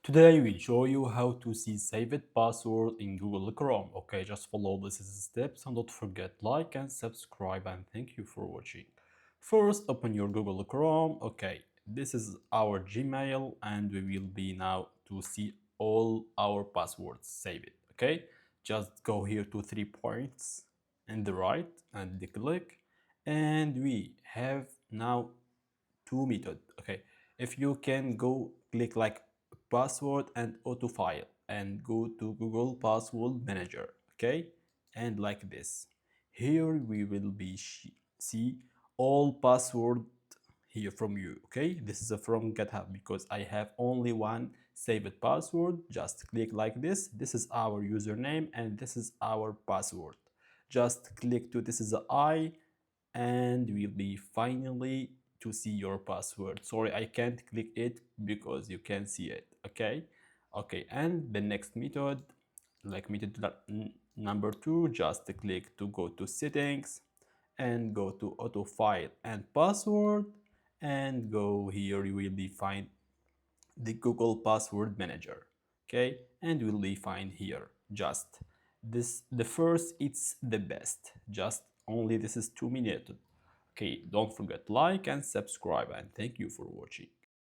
Today we'll show you how to see saved password in Google Chrome. Okay, just follow these steps and don't forget like and subscribe, and thank you for watching. First, open your Google Chrome. Okay, this is our Gmail and we will be now to see all our passwords saved. Okay, just go here to 3 points in the right and click, and we have now two method. Okay, if you can go click like password and auto file and go to Google Password Manager. Okay, and like this here we will be see all password here from you. Okay, this is from GitHub because I have only one saved password. Just click like this is our username and this is our password. Just click to this is the I, and will be finally to see your password. Sorry, I can't click it because you can see it. Okay, and the next method, like method number 2, just click to go to settings and go to auto file and password, and go here you will be find the Google Password Manager. Okay, and will be find here just this the first, it's the best, just only this is 2 minutes. Okay, don't forget like and subscribe, and thank you for watching.